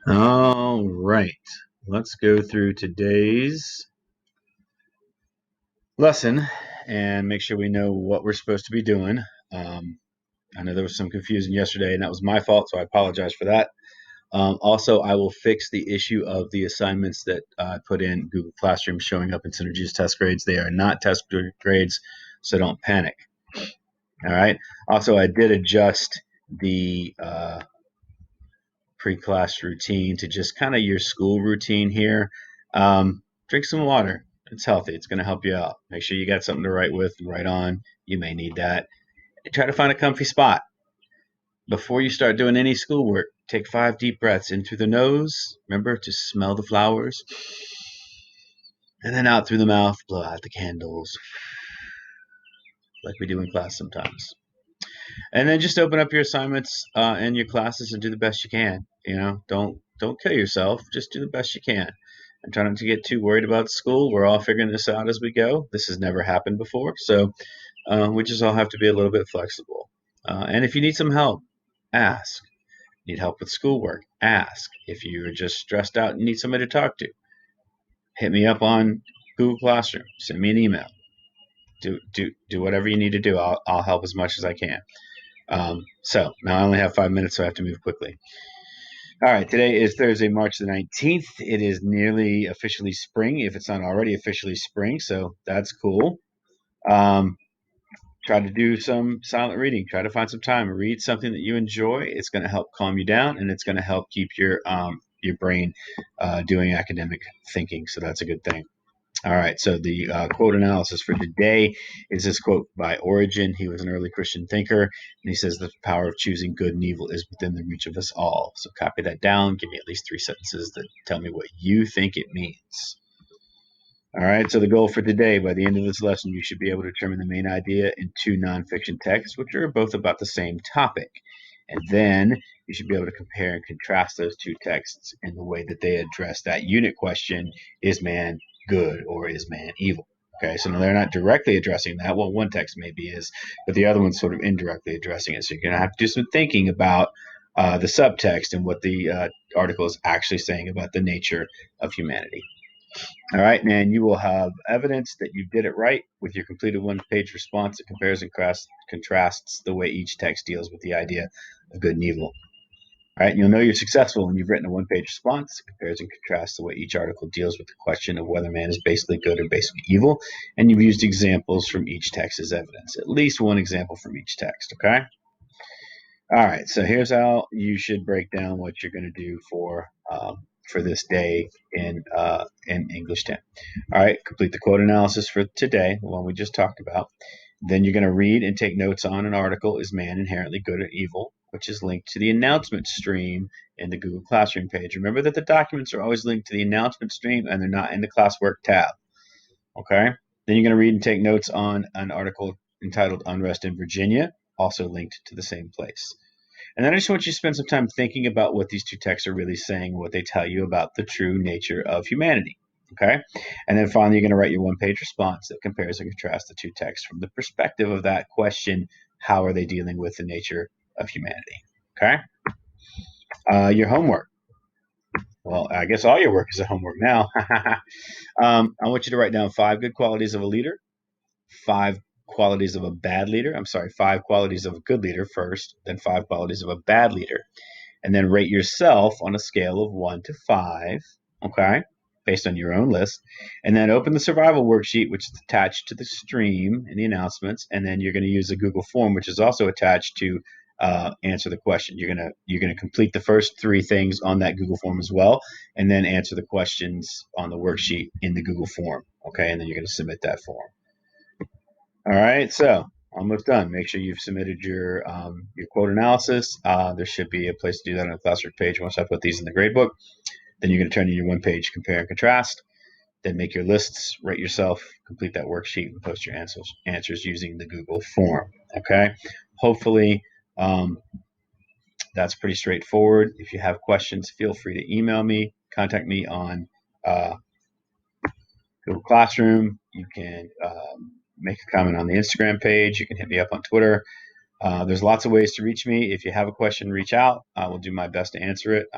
All right, let's go through today's lesson and make sure we know what we're supposed to be doing. I know there was some confusion yesterday, and that was my fault, so I apologize for that. Also, I will fix the issue of the assignments that I put in Google Classroom showing up in Synergy's test grades. They are not test grades, so don't panic. All right. Also, I did adjust the pre-class routine to just kind of your school routine here. Drink some water. It's healthy. It's going to help you out. Make sure you got something to write with and write on. You may need that. And try to find a comfy spot. Before you start doing any schoolwork, take 5 deep breaths in through the nose. Remember to smell the flowers. And then out through the mouth, blow out the candles, like we do in class sometimes. And then just open up your assignments and your classes and do the best you can. Don't kill yourself. Just do the best you can. And try not to get too worried about school. We're all figuring this out as we go. This has never happened before, so we just all have to be a little bit flexible. And if you need some help, ask. Need help with schoolwork? Ask. If you're just stressed out and need somebody to talk to, hit me up on Google Classroom. Send me an email. Do whatever you need to do. I'll help as much as I can. So now I only have 5 minutes, so I have to move quickly. All right, today is Thursday, March the 19th. It is nearly officially spring, if it's not already officially spring, so that's cool. Try to do some silent reading. Try to find some time. Read something that you enjoy. It's going to help calm you down, and it's going to help keep your brain doing academic thinking, so that's a good thing. All right, so the quote analysis for today is this quote by Origen. He was an early Christian thinker, and he says the power of choosing good and evil is within the reach of us all. So copy that down. Give me at least 3 sentences that tell me what you think it means. All right, so the goal for today, by the end of this lesson, you should be able to determine the main idea in 2 nonfiction texts, which are both about the same topic. And then you should be able to compare and contrast those 2 texts in the way that they address that unit question, is man good or is man evil? Okay, so now they're not directly addressing that. Well, one text maybe is, but the other one's sort of indirectly addressing it. So you're going to have to do some thinking about the subtext and what the article is actually saying about the nature of humanity. All right, and you will have evidence that you did it right with your completed one-page response that compares and contrasts the way each text deals with the idea of good and evil. All right, and you'll know you're successful when you've written a one-page response that compares and contrasts the way each article deals with the question of whether man is basically good or basically evil, and you've used examples from each text as evidence, at least one example from each text, okay? All right, so here's how you should break down what you're going to do for this day in English 10. All right, complete the quote analysis for today, the one we just talked about. Then you're going to read and take notes on an article, Is Man Inherently Good or Evil?, which is linked to the announcement stream in the Google Classroom page. Remember that the documents are always linked to the announcement stream and they're not in the classwork tab. Okay? Then you're going to read and take notes on an article entitled Unrest in Virginia, also linked to the same place. And then I just want you to spend some time thinking about what these 2 texts are really saying, what they tell you about the true nature of humanity. Okay? And then finally, you're going to write your one-page response that compares and contrasts the 2 texts from the perspective of that question, how are they dealing with the nature of humanity? Okay? Your homework. Well, I guess all your work is a homework now. I want you to write down 5 good qualities of a leader, 5 qualities of a bad leader. 5 qualities of a good leader first, then 5 qualities of a bad leader. And then rate yourself on a scale of 1 to 5, okay, based on your own list. And then open the survival worksheet, which is attached to the stream in the announcements. And then you're going to use a Google form, which is also attached to answer the question. You're gonna complete the first 3 things on that Google form as well, and then answer the questions on the worksheet in the Google form. Okay, and then you're going to submit that form. All right, so almost done. Make sure you've submitted your quote analysis. There should be a place to do that on the classwork page once I put these in the gradebook. Then you're going to turn in your one-page compare and contrast. Then make your lists, rate yourself, complete that worksheet, and post your answers using the Google form. Okay. Hopefully, that's pretty straightforward. If you have questions, feel free to email me. Contact me on Google Classroom. You can make a comment on the Instagram page. You can hit me up on Twitter. There's lots of ways to reach me. If you have a question, reach out. I will do my best to answer it.